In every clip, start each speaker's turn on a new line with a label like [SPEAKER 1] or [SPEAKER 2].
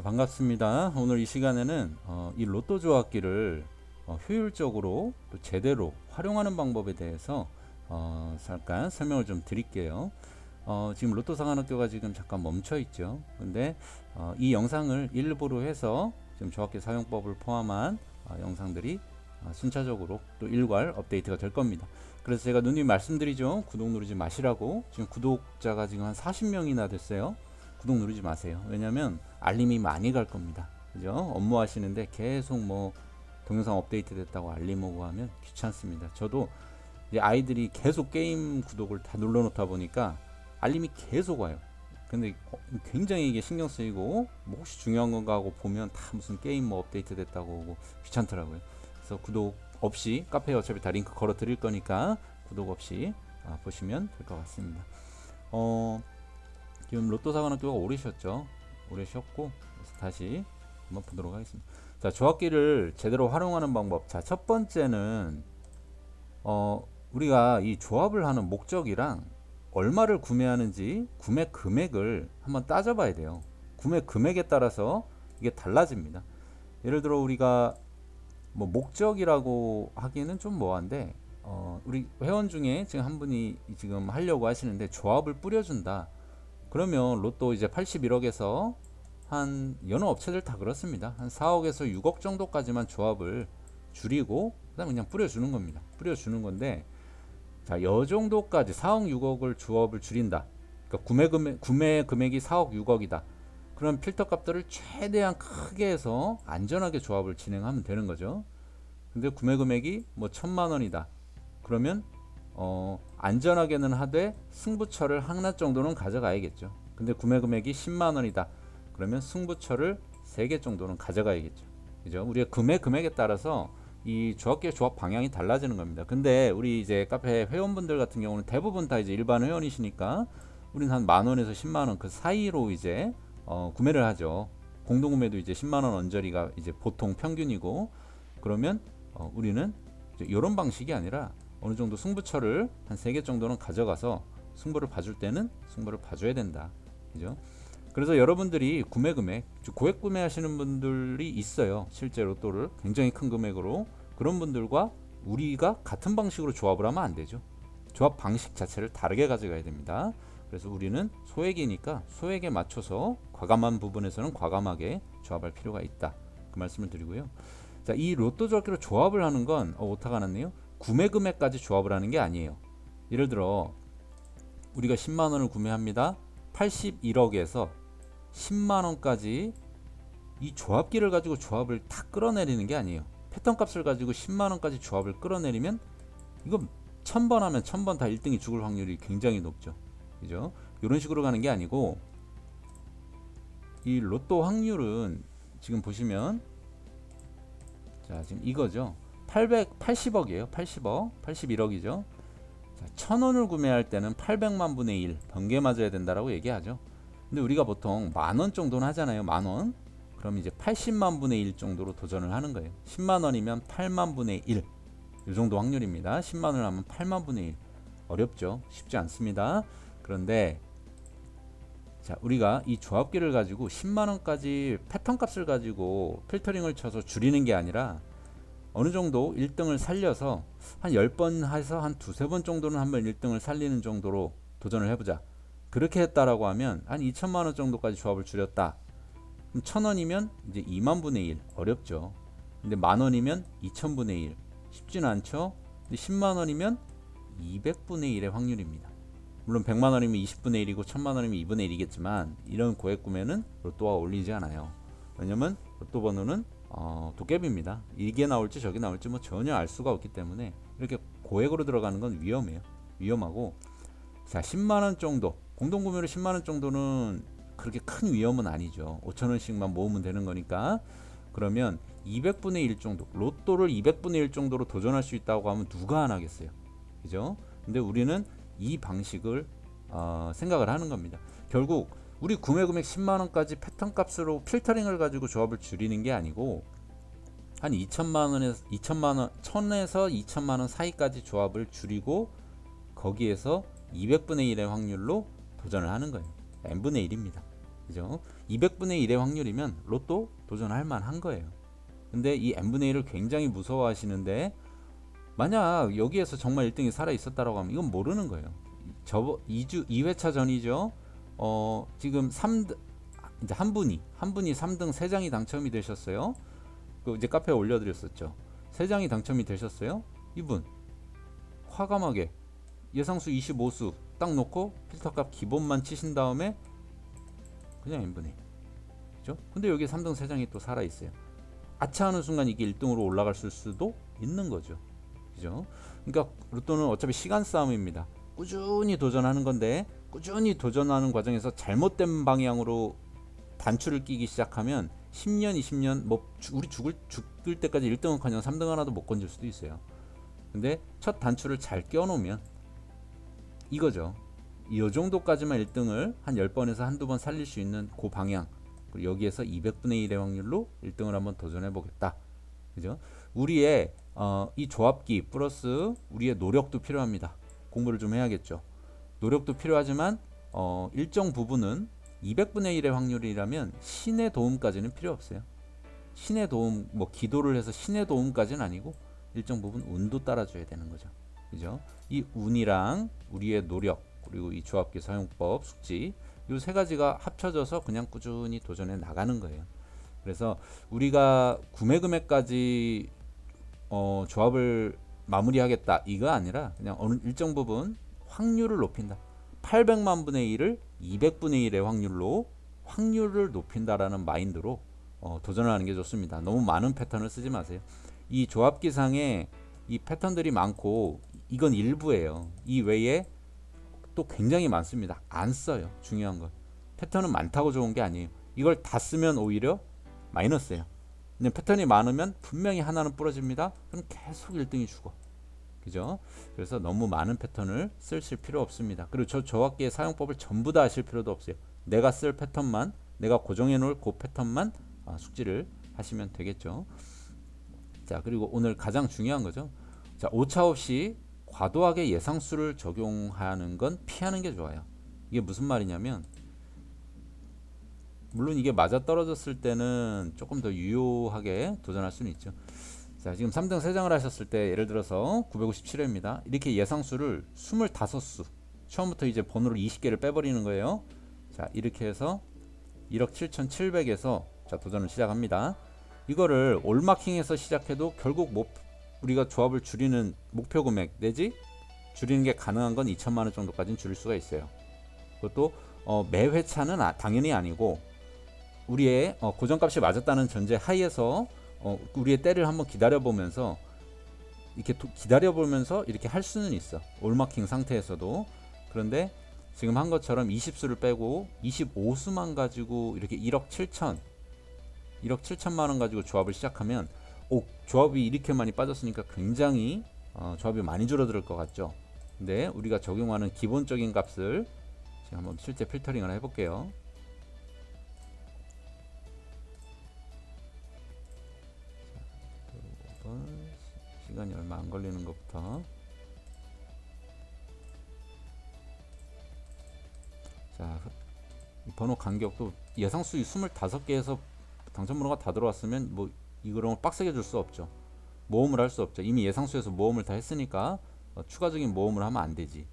[SPEAKER 1] 반갑습니다. 오늘 이 시간에는 이 로또 조합기를 효율적으로 또 제대로 활용하는 방법에 대해서 잠깐 설명을 좀 드릴게요. 지금 로또 상한학교가 지금 잠깐 멈춰 있죠. 근데 이 영상을 일부로 해서 지금 조합기 사용법을 포함한 영상들이 순차적으로 또 일괄 업데이트가 될 겁니다. 그래서 제가 누님 말씀드리죠. 구독 누르지 마시라고. 지금 구독자가 지금 한 40명이나 됐어요. 구독 누르지 마세요. 왜냐면 알림이 많이 갈 겁니다. 그죠? 업무 하시는데 계속 뭐 동영상 업데이트 됐다고 알림 오고 하면 귀찮습니다. 저도 이제 아이들이 계속 게임 구독을 다 눌러 놓다 보니까 알림이 계속 와요. 근데 굉장히 이게 신경 쓰이고 뭐 혹시 중요한 건가 하고 보면 다 무슨 게임 뭐 업데이트 됐다고 오고 귀찮더라고요. 그래서 구독 없이 카페에 어차피 다 링크 걸어 드릴 거니까 구독 없이 보시면 될 것 같습니다. 지금 로또 사관학교가 오래 쉬었죠. 오래 쉬었고 그래서 다시 한번 보도록 하겠습니다. 자, 조합기를 제대로 활용하는 방법. 자, 첫 번째는 우리가 이 조합을 하는 목적이랑 얼마를 구매하는지 구매 금액을 한번 따져봐야 돼요. 구매 금액에 따라서 이게 달라집니다. 예를 들어 우리가 뭐 목적이라고 하기는 좀 뭐한데 우리 회원 중에 지금 한 분이 지금 하려고 하시는데 조합을 뿌려준다. 그러면 로또 이제 81억에서 한 여느 업체들 다 그렇습니다. 한 4억에서 6억 정도까지만 조합을 줄이고 그다음에 그냥 뿌려주는 겁니다. 뿌려주는 건데 자, 여 정도까지 4억 6억을 조합을 줄인다. 그러니까 구매 금액이 4억 6억이다. 그럼 필터 값들을 최대한 크게 해서 안전하게 조합을 진행하면 되는 거죠. 근데 구매 금액이 뭐 1000만 원이다. 그러면 안전하게는 하되 승부처를 하나 정도는 가져가야겠죠. 근데 구매 금액이 10만 원이다. 그러면 승부처를 3개 정도는 가져가야겠죠. 그죠? 우리가 구매 금액에 따라서 이 조합기의 조합 방향이 달라지는 겁니다. 근데 우리 이제 카페 회원분들 같은 경우는 대부분 다 이제 일반 회원이시니까 우리는 한 만 원에서 10만 원 그 사이로 이제 구매를 하죠. 공동구매도 이제 10만 원 언저리가 이제 보통 평균이고 그러면 우리는 이런 방식이 아니라 어느 정도 승부처를 한 3개 정도는 가져가서 승부를 봐줄 때는 승부를 봐줘야 된다. 그죠? 그래서 여러분들이 구매 금액, 고액 구매하시는 분들이 있어요. 실제 로또를 굉장히 큰 금액으로. 그런 분들과 우리가 같은 방식으로 조합을 하면 안 되죠. 조합 방식 자체를 다르게 가져가야 됩니다. 그래서 우리는 소액이니까 소액에 맞춰서 과감한 부분에서는 과감하게 조합할 필요가 있다. 그 말씀을 드리고요. 자, 이 로또 조합기로 조합을 하는 건 오타가 났네요. 구매 금액까지 조합을 하는 게 아니에요. 예를 들어 우리가 10만 원을 구매합니다. 81억에서 10만 원까지 이 조합기를 가지고 조합을 다 끌어내리는 게 아니에요. 패턴 값을 가지고 10만 원까지 조합을 끌어내리면 이거 1000번 하면 1000번 다 1등이 죽을 확률이 굉장히 높죠. 그죠? 이런 식으로 가는 게 아니고 이 로또 확률은 지금 보시면 자, 지금 이거죠. 880억이에요. 80억, 81억이죠. 자, 1000원을 구매할 때는 800만 분의 1 번개 맞아야 된다라고 얘기하죠. 근데 우리가 보통 만원 정도는 하잖아요. 만원. 그럼 이제 80만 분의 1 정도로 도전을 하는 거예요. 10만 원이면 8만 분의 1. 이 정도 확률입니다. 10만 원을 하면 8만 분의 1. 어렵죠. 쉽지 않습니다. 그런데 자, 우리가 이 조합기를 가지고 10만 원까지 패턴 값을 가지고 필터링을 쳐서 줄이는 게 아니라 어느 정도 1등을 살려서 한 10번 해서 한 두세 번 정도는 한번 1등을 살리는 정도로 도전을 해보자. 그렇게 했다라고 하면 한 2천만 원 정도까지 조합을 줄였다. 그럼 1000원이면 이제 2만 분의 1. 어렵죠. 근데 만 원이면 2000분의 1. 쉽지는 않죠. 근데 10만 원이면 200분의 1의 확률입니다. 물론 100만 원이면 20분의 1이고 1000만 원이면 2분의 1이겠지만 이런 고액 구매는 로또와 어울리지 않아요. 왜냐면 로또 번호는 도깨비입니다. 이게 나올지 저게 나올지 뭐 전혀 알 수가 없기 때문에 이렇게 고액으로 들어가는 건 위험해요. 위험하고 자, 10만 원 정도 공동구매로 10만 원 정도는 그렇게 큰 위험은 아니죠. 5천 원씩만 모으면 되는 거니까. 그러면 200분의 1 정도 로또를 200분의 1 정도로 도전할 수 있다고 하면 누가 안 하겠어요. 그죠? 근데 우리는 이 방식을 생각을 하는 겁니다. 결국 우리 구매 금액 10만 원까지 패턴 값으로 필터링을 가지고 조합을 줄이는 게 아니고 한 2천만 원에서 2천만 원, 1000에서 2천만 원 사이까지 조합을 줄이고 거기에서 200분의 1의 확률로 도전을 하는 거예요. n분의 1입니다. 그죠? 200분의 1의 확률이면 로또 도전할 만한 거예요. 근데 이 n분의 1을 굉장히 무서워하시는데, 만약 여기에서 정말 1등이 살아 있었다라고 하면 이건 모르는 거예요. 2회차 전이죠. 지금 3등, 이제 한 분이 3등 3장이 당첨이 되셨어요. 그 이제 카페에 올려드렸었죠. 3장이 당첨이 되셨어요. 이분 과감하게 예상수 25수 딱 놓고 필터값 기본만 치신 다음에 그냥 n분의 1. 그죠? 근데 여기 3등 3장이 또 살아 있어요. 아차 하는 순간 이게 1등으로 올라갈 수도 있는 거죠. 그죠? 그러니까 로또는 어차피 시간 싸움입니다. 꾸준히 도전하는 건데, 꾸준히 도전하는 과정에서 잘못된 방향으로 단추를 끼기 시작하면 10년, 20년, 뭐 우리 죽을 때까지 1등은커녕 3등 하나도 못 건질 수도 있어요. 근데 첫 단추를 잘 껴놓으면 이거죠. 이 정도까지만 1등을 한 10번에서 한두 번 살릴 수 있는 그 방향, 그리고 여기에서 200분의 1의 확률로 1등을 한번 도전해 보겠다. 그죠? 우리의 이 조합기 플러스 우리의 노력도 필요합니다. 공부를 좀 해야겠죠. 노력도 필요하지만 일정 부분은 200분의 1의 확률이라면 신의 도움까지는 필요 없어요. 신의 도움, 뭐 기도를 해서 신의 도움까지는 아니고 일정 부분 운도 따라줘야 되는 거죠. 그죠? 이 운이랑 우리의 노력, 그리고 이 조합기 사용법, 숙지, 이 세 가지가 합쳐져서 그냥 꾸준히 도전해 나가는 거예요. 그래서 우리가 구매 금액까지 조합을 마무리하겠다 이거 아니라 그냥 어느 일정 부분 확률을 높인다. 800만 분의 1을 200분의 1의 확률로 확률을 높인다라는 마인드로 도전을 하는 게 좋습니다. 너무 많은 패턴을 쓰지 마세요. 이 조합기상에 이 패턴들이 많고 이건 일부예요. 이 외에 또 굉장히 많습니다. 안 써요. 중요한 건 패턴은 많다고 좋은 게 아니에요. 이걸 다 쓰면 오히려 마이너스예요. 그냥 패턴이 많으면 분명히 하나는 부러집니다. 그럼 계속 1등이 죽어. 그죠? 그래서 너무 많은 패턴을 쓰실 필요 없습니다. 그리고 저 조합기의 사용법을 전부 다 아실 필요도 없어요. 내가 쓸 패턴만, 내가 고정해 놓을 그 패턴만 숙지를 하시면 되겠죠. 자, 그리고 오늘 가장 중요한 거죠. 자, 오차 없이 과도하게 예상수를 적용하는 건 피하는 게 좋아요. 이게 무슨 말이냐면, 물론 이게 맞아 떨어졌을 때는 조금 더 유효하게 도전할 수는 있죠. 자, 지금 3등 3장을 하셨을 때 예를 들어서 957회입니다. 이렇게 예상수를 25수, 처음부터 이제 번호를 20개를 빼버리는 거예요. 자, 이렇게 해서 1억 7,700에서 자, 도전을 시작합니다. 이거를 올마킹에서 시작해도 결국 우리가 조합을 줄이는 목표 금액 내지 줄이는 게 가능한 건 2천만 원 정도까지는 줄일 수가 있어요. 그것도 매 회차는 당연히 아니고 우리의 고정값이 맞았다는 전제 하에서 우리의 때를 한번 기다려보면서 이렇게 할 수는 있어. 올마킹 상태에서도. 그런데 지금 한 것처럼 20수를 빼고 25수만 가지고 이렇게 1억 7천만 원 가지고 조합을 시작하면 조합이 이렇게 많이 빠졌으니까 굉장히 조합이 많이 줄어들 것 같죠. 근데 우리가 적용하는 기본적인 값을 지금 한번 실제 필터링을 해볼게요. 시간이 얼마 안 걸리는 것부터. 자, 이 번호 간격도 예상수 25개에서 당첨번호가 다 들어왔으면 뭐 이거를 빡세게 줄 수 없죠. 모험을 할 수 없죠. 이미 예상수에서 모험을 다 했으니까 추가적인 모험을 하면 안 되지.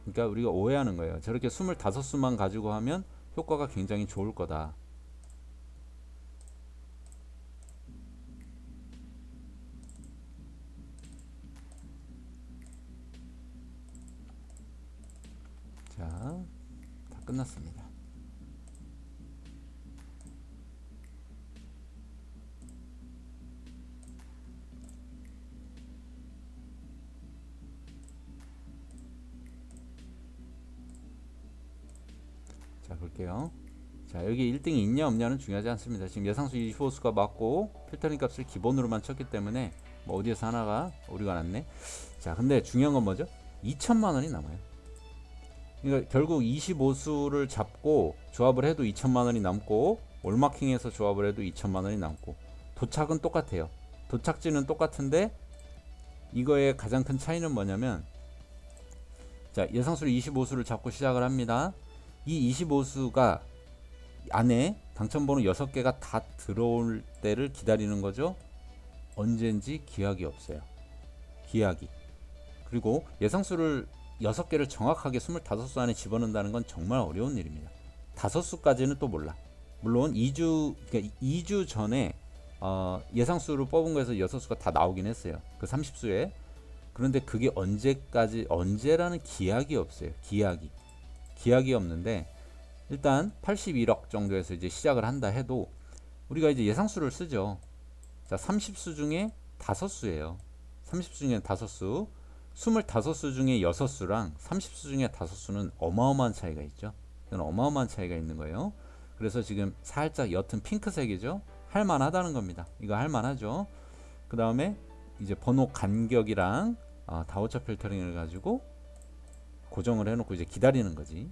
[SPEAKER 1] 그러니까 우리가 오해하는 거예요. 저렇게 25수만 가지고 하면 효과가 굉장히 좋을 거다. 자, 다 끝났습니다. 자, 볼게요. 자, 여기 1등이 있냐 없냐는 중요하지 않습니다. 지금 예상수 25수가 맞고 필터링 값을 기본으로만 쳤기 때문에 뭐 어디에서 하나가 오류가 났네. 자, 근데 중요한 건 뭐죠? 2천만 원이 남아요. 그러니까 결국 25수를 잡고 조합을 해도 2천만 원이 남고 올마킹에서 조합을 해도 2천만 원이 남고 도착은 똑같아요. 도착지는 똑같은데 이거의 가장 큰 차이는 뭐냐면 자, 예상수를 25수를 잡고 시작을 합니다. 이 25수가 안에 당첨번호 6개가 다 들어올 때를 기다리는 거죠. 언젠지 기약이 없어요. 기약이. 그리고 예상수를 6개를 정확하게 25수 안에 집어넣는다는 건 정말 어려운 일입니다. 5수까지는 또 몰라. 물론 2주 전에 예상수를 뽑은 거에서 6수가 다 나오긴 했어요. 그 30수에. 그런데 그게 언제라는 기약이 없어요. 기약이 없는데 일단 81억 정도에서 이제 시작을 한다 해도 우리가 이제 예상수를 쓰죠. 자, 30수 중에 5수예요. 30수 중에 5수. 25수 중에 6수랑 30수 중에 5수는 어마어마한 차이가 있죠. 이건 어마어마한 차이가 있는 거예요. 그래서 지금 살짝 옅은 핑크색이죠. 할만하다는 겁니다. 이거 할만하죠. 그 다음에 이제 번호 간격이랑 다우처 필터링을 가지고 고정을 해놓고 이제 기다리는 거지.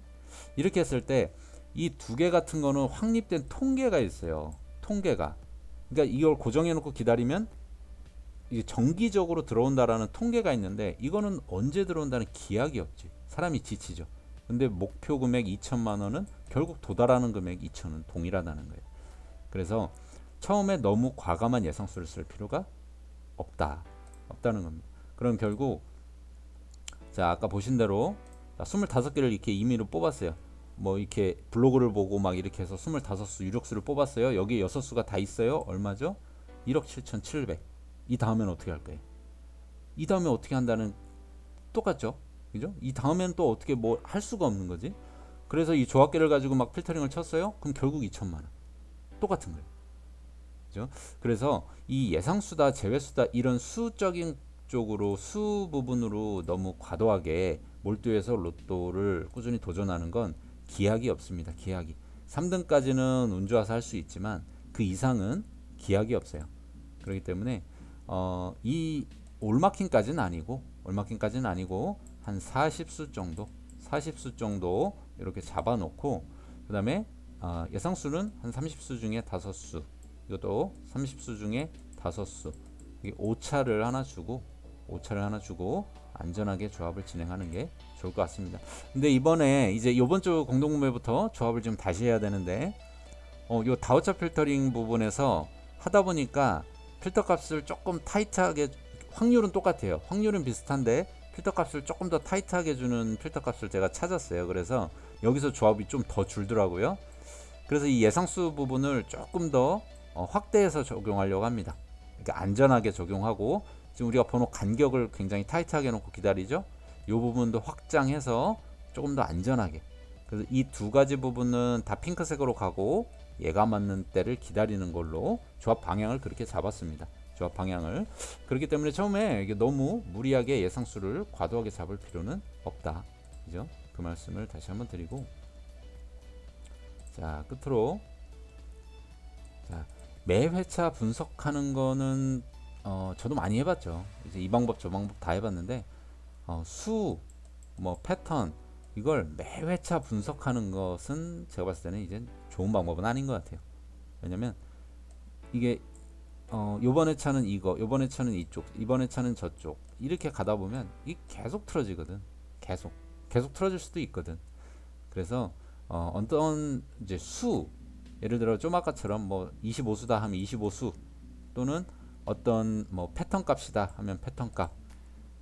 [SPEAKER 1] 이렇게 했을 때 이 두 개 같은 거는 확립된 통계가 있어요. 통계가. 그러니까 이걸 고정해 놓고 기다리면 이게 정기적으로 들어온다라는 통계가 있는데 이거는 언제 들어온다는 기약이 없지. 사람이 지치죠. 근데 목표 금액 2천만 원은 결국 도달하는 금액 2천은 동일하다는 거예요. 그래서 처음에 너무 과감한 예상수를 쓸 필요가 없다는 겁니다. 그럼 결국 자, 아까 보신 대로 25개를 이렇게 임의로 뽑았어요. 뭐 이렇게 블로그를 보고 막 이렇게 해서 25수 유력수를 뽑았어요. 여기에 6수가 다 있어요. 얼마죠? 1억 7,700. 이 다음엔 어떻게 할 거예요? 이 다음에 어떻게 한다는 똑같죠? 그죠? 이 다음엔 또 어떻게 뭐 할 수가 없는 거지. 그래서 이 조합계를 가지고 막 필터링을 쳤어요. 그럼 결국 2천만 원. 똑같은 거예요. 그죠? 그래서 이 예상수다, 제외수다 이런 수적인 쪽으로 수 부분으로 너무 과도하게 몰두해서 로또를 꾸준히 도전하는 건 기약이 없습니다. 기약이. 3등까지는 운 좋아서 할 수 있지만 그 이상은 기약이 없어요. 그렇기 때문에 이 올마킹까지는 아니고 한 40수 정도 이렇게 잡아놓고 그 다음에 예상수는 한 30수 중에 5수, 이것도 30수 중에 5수, 오차를 하나 주고 안전하게 조합을 진행하는 게 좋을 것 같습니다. 근데 이번에 이제 이번 주 공동구매부터 조합을 좀 다시 해야 되는데 요 다우처 필터링 부분에서 하다 보니까 필터 값을 조금 타이트하게, 확률은 똑같아요. 확률은 비슷한데 필터 값을 조금 더 타이트하게 주는 필터 값을 제가 찾았어요. 그래서 여기서 조합이 좀 더 줄더라고요. 그래서 이 예상수 부분을 조금 더 확대해서 적용하려고 합니다. 그러니까 안전하게 적용하고, 지금 우리가 번호 간격을 굉장히 타이트하게 놓고 기다리죠. 이 부분도 확장해서 조금 더 안전하게. 그래서 이 두 가지 부분은 다 핑크색으로 가고 얘가 맞는 때를 기다리는 걸로 조합 방향을 그렇게 잡았습니다. 조합 방향을. 그렇기 때문에 처음에 이게 너무 무리하게 예상수를 과도하게 잡을 필요는 없다. 그죠? 그 말씀을 다시 한번 드리고, 자, 끝으로, 자, 매 회차 분석하는 거는 저도 많이 해봤죠. 이제 이 방법 저 방법 다 해봤는데 뭐 패턴 이걸 매 회차 분석하는 것은 제가 봤을 때는 이제 좋은 방법은 아닌 것 같아요. 왜냐면 이게 요번 회차는 이거, 요번 회차는 이쪽, 이번 회차는 저쪽 이렇게 가다 보면 이 계속 틀어지거든. 계속 틀어질 수도 있거든. 그래서 어떤 이제 예를 들어 좀 아까처럼 뭐 25수다 하면 25수, 또는 어떤 뭐 패턴 값이다 하면 패턴 값,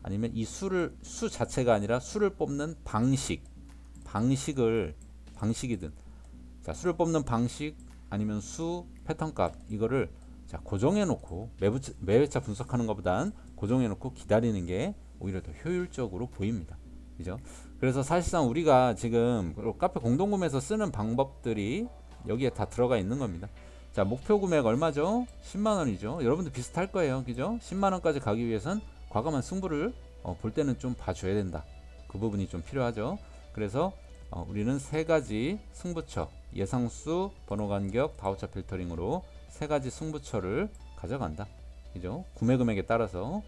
[SPEAKER 1] 아니면 이 수 자체가 아니라 수를 뽑는 방식이든, 자, 수를 뽑는 방식 아니면 패턴 값, 이거를 자 고정해 놓고 매 회차 분석하는 것보단 고정해 놓고 기다리는 게 오히려 더 효율적으로 보입니다. 그죠? 그래서 사실상 우리가 지금 카페 공동구매에서 쓰는 방법들이 여기에 다 들어가 있는 겁니다. 자, 목표 구매가 얼마죠? 10만원이죠. 여러분도 비슷할 거예요. 그죠? 10만원까지 가기 위해선 과감한 승부를 볼 때는 좀 봐줘야 된다. 그 부분이 좀 필요하죠. 그래서 우리는 세 가지 승부처, 예상수, 번호 간격, 다우처 필터링으로 세 가지 승부처를 가져간다. 그죠? 구매 금액에 따라서.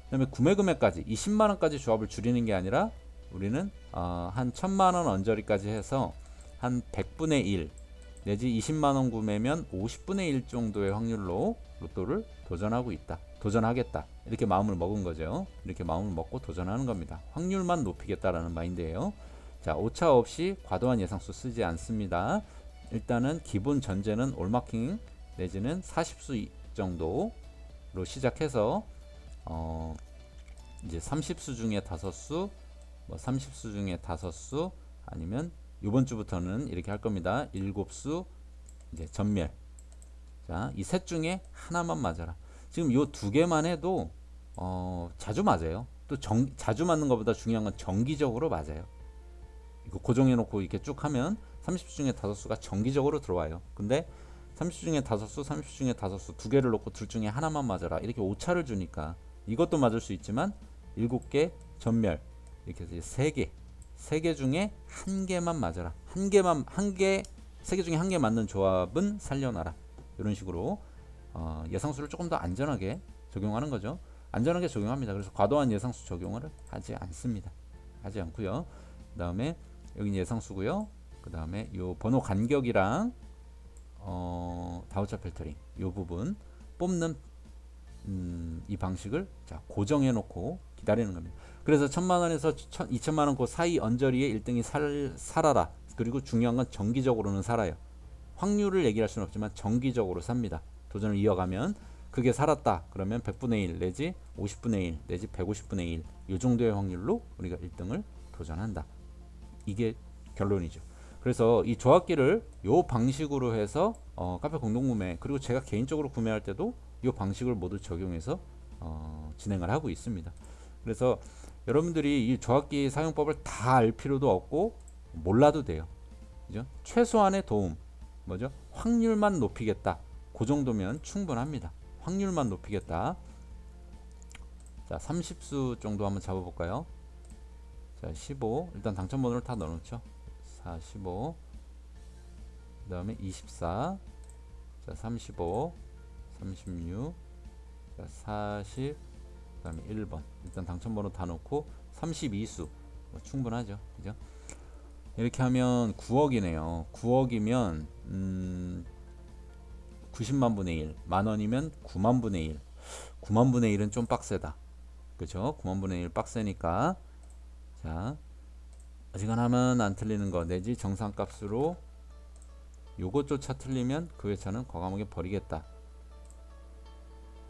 [SPEAKER 1] 그 다음에 구매 금액까지, 이 10만원까지 조합을 줄이는 게 아니라 우리는 한 1000만원 언저리까지 해서 한 100분의 1 내지 20만원 구매면 50분의 1 정도의 확률로 로또를 도전하겠다. 이렇게 마음을 먹은 거죠. 이렇게 마음을 먹고 도전하는 겁니다. 확률만 높이겠다라는 마인드예요. 자, 오차 없이 과도한 예상수 쓰지 않습니다. 일단은 기본 전제는 올마킹 내지는 40수 정도로 시작해서 이제 30수 중에 5수, 뭐 30수 중에 5수, 아니면 이번 주부터는 이렇게 할 겁니다. 7수 이제 전멸. 자, 이 셋 중에 하나만 맞아라. 지금 요 두 개만 해도 자주 맞아요. 또 자주 맞는 것보다 중요한 건 정기적으로 맞아요. 이거 고정해 놓고 이렇게 쭉 하면 30수 중에 5수가 정기적으로 들어와요. 근데 30수 중에 5수, 30수 중에 5수 두 개를 놓고 둘 중에 하나만 맞아라. 이렇게 오차를 주니까 이것도 맞을 수 있지만 7개 전멸. 이렇게 해서 3개. 3개 중에 한 개만 맞아라. 세 개 중에 한 개 맞는 조합은 살려놔라. 이런 식으로 예상수를 조금 더 안전하게 적용하는 거죠. 안전하게 적용합니다. 그래서 과도한 예상수 적용을 하지 않습니다. 하지 않고요. 그 다음에 여기 예상수고요. 그 다음에 요 번호 간격이랑 다우차 필터링 요 부분 뽑는 이 방식을 자 고정해 놓고 기다리는 겁니다. 그래서 1000만원에서 2000만원 그 사이 언저리에 1등이 살아라. 그리고 중요한 건 정기적으로는 살아요. 확률을 얘기할 수는 없지만 정기적으로 삽니다. 도전을 이어가면 그게 살았다. 그러면 100분의 1 내지 50분의 1 내지 150분의 1 이 정도의 확률로 우리가 1등을 도전한다. 이게 결론이죠. 그래서 이 조합기를 요 방식으로 해서 카페 공동구매 그리고 제가 개인적으로 구매할 때도 이 방식을 모두 적용해서 진행을 하고 있습니다. 그래서 여러분들이 이 조합기 사용법을 다 알 필요도 없고 몰라도 돼요. 그죠? 최소한의 도움 뭐죠? 확률만 높이겠다. 그 정도면 충분합니다. 확률만 높이겠다. 자, 30수 정도 한번 잡아볼까요? 자, 15 일단 당첨번호를 다 넣어놓죠. 4, 15 그 다음에 24 자, 35 36 자, 40 그 다음에 1번 일단 당첨번호 다 넣고 32수 뭐 충분하죠. 그죠? 이렇게 하면 9억이네요. 9억이면 90만 분의 1 만원이면 9만 분의 1 9만 분의 1은 좀 빡세다. 그죠? 9만 분의 1 빡세니까 자 어지간하면 안 틀리는 거 내지 정상값으로 요것조차 틀리면 그 회차는 과감하게 버리겠다.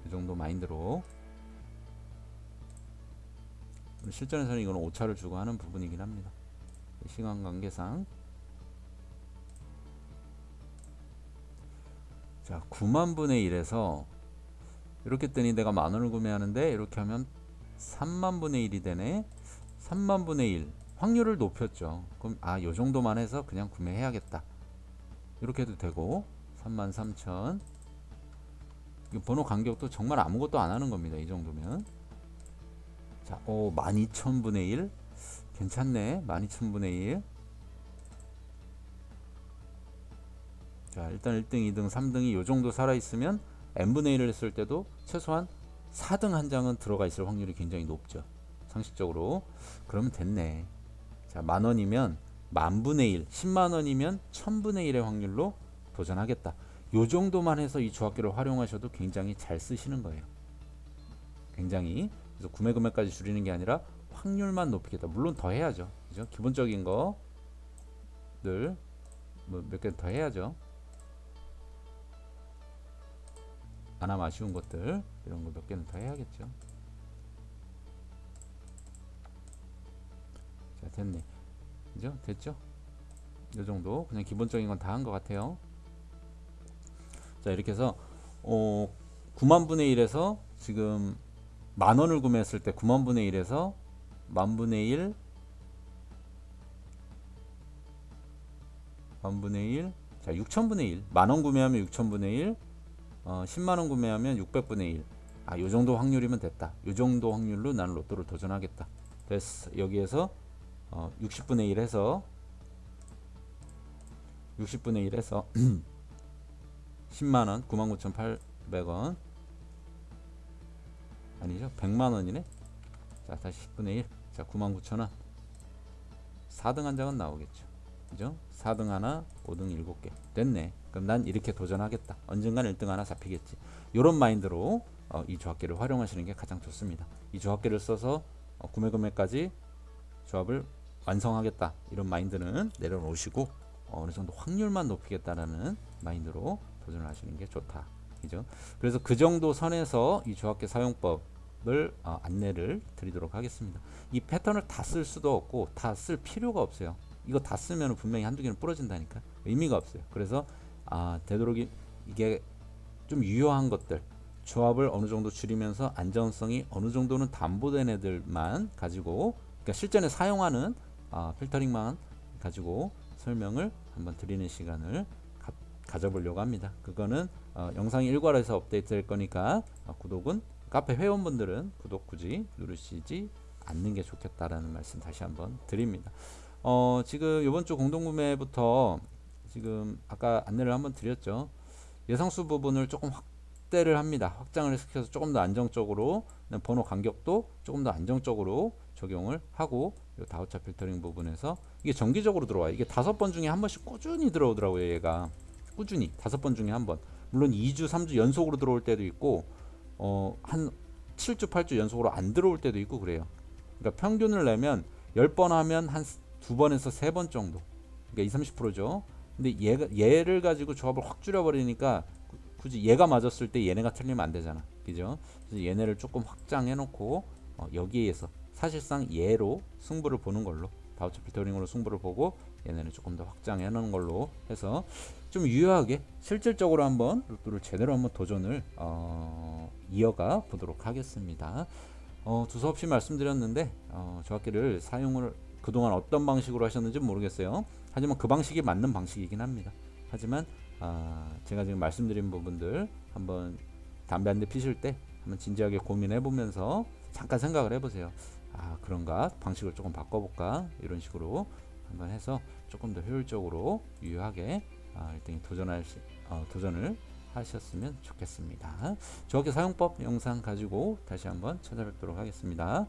[SPEAKER 1] 이 정도 마인드로 실전에서는 이거는 오차를 주고 하는 부분이긴 합니다. 시간 관계상 자 9만 분의 1에서 이렇게 뜨니 내가 만원을 구매하는데 이렇게 하면 3만 분의 1이 되네. 3만 분의 1 확률을 높였죠. 그럼 요 정도만 해서 그냥 구매해야겠다. 이렇게 해도 되고 33,000 번호 간격도 정말 아무것도 안 하는 겁니다. 이 정도면 자 12,000분의 1 괜찮네. 12,000분의 1 자 일단 1등 2등 3등이 요정도 살아있으면 n분의 1을 했을 때도 최소한 4등 한 장은 들어가 있을 확률이 굉장히 높죠. 상식적으로 그러면 됐네. 자 만원이면 만분의 1 10만원이면 1000분의 1의 확률로 도전하겠다. 요 정도만 해서 이 조합기를 활용하셔도 굉장히 잘 쓰시는 거예요. 굉장히 그래서 구매 금액까지 줄이는 게 아니라 확률만 높이겠다. 물론 더 해야죠. 그죠? 기본적인 거들 뭐 몇 개 더 해야죠. 안 하면 아쉬운 것들 이런 거 몇 개는 더 해야겠죠. 자 됐네. 그죠? 됐죠? 이 정도 그냥 기본적인 건 다 한 것 같아요. 자 이렇게 해서 9만 분의 1에서 지금 만원을 구매했을 때 9만 분의 1에서 만분의 1 만분의 1 자 6천분의 1 만원 구매하면 6천분의 1 10만원 구매하면 600분의 1 요정도 확률이면 됐다. 요정도 확률로 나는 로또를 도전하겠다. 됐어. 여기에서 60분의 1 해서 60분의 1 해서 10만원 99,800원 아니죠 100만원이네. 자 다시 10분의 1 자 99,000원 4등 한 장은 나오겠죠. 그죠? 4등 하나, 5등 7개. 됐네. 그럼 난 이렇게 도전하겠다. 언젠간 1등 하나 잡히겠지. 이런 마인드로 이 조합계를 활용하시는 게 가장 좋습니다. 이 조합계를 써서 구매 금액까지 조합을 완성하겠다. 이런 마인드는 내려놓으시고 어느 정도 확률만 높이겠다라는 마인드로 도전을 하시는 게 좋다. 그죠? 그래서 그 정도 선에서 이 조합계 사용법을 안내를 드리도록 하겠습니다. 이 패턴을 다 쓸 수도 없고 다 쓸 필요가 없어요. 이거 다 쓰면 분명히 한두 개는 부러진다니까. 의미가 없어요. 그래서 되도록 이게 좀 유효한 것들, 조합을 어느 정도 줄이면서 안전성이 어느 정도는 담보된 애들만 가지고, 그러니까 실전에 사용하는 필터링만 가지고 설명을 한번 드리는 시간을 가져보려고 합니다. 그거는 영상이 일괄해서 업데이트 될 거니까 구독은 카페 회원분들은 구독 굳이 누르시지 않는 게 좋겠다라는 말씀 다시 한번 드립니다. 지금 이번 주 공동구매부터 지금 아까 안내를 한번 드렸죠. 예상수 부분을 조금 확대를 합니다. 확장을 시켜서 조금 더 안정적으로 번호 간격도 조금 더 안정적으로 적용을 하고 이 다우차 필터링 부분에서 이게 정기적으로 들어와요. 이게 5번 중에 한 번씩 꾸준히 들어오더라고요. 얘가 꾸준히 5번 중에 한 번. 물론 2주 3주 연속으로 들어올 때도 있고 한 7주 8주 연속으로 안 들어올 때도 있고 그래요. 그러니까 평균을 내면 10번 하면 한 2번에서 3번 정도. 그러니까 20-30%죠. 근데 얘를 가지고 조합을 확 줄여버리니까 굳이 얘가 맞았을 때 얘네가 틀리면 안 되잖아. 그죠? 그래서 얘네를 조금 확장해 놓고 여기에서 사실상 얘로 승부를 보는 걸로, 다우차 필터링으로 승부를 보고 얘네는 조금 더 확장해 놓은 걸로 해서 좀 유효하게 실질적으로 한번 로또를 제대로 한번 도전을 이어가 보도록 하겠습니다. 두서없이 말씀드렸는데 조합기를 사용을 그동안 어떤 방식으로 하셨는지 모르겠어요. 하지만 그 방식이 맞는 방식이긴 합니다. 하지만 제가 지금 말씀드린 부분들 한번 담배 한 대 피실 때 한번 진지하게 고민해 보면서 잠깐 생각을 해보세요. 그런가? 방식을 조금 바꿔볼까? 이런 식으로 한번 해서 조금 더 효율적으로 유효하게 1등에 도전을 하셨으면 좋겠습니다. 조합기 사용법 영상 가지고 다시 한번 찾아뵙도록 하겠습니다.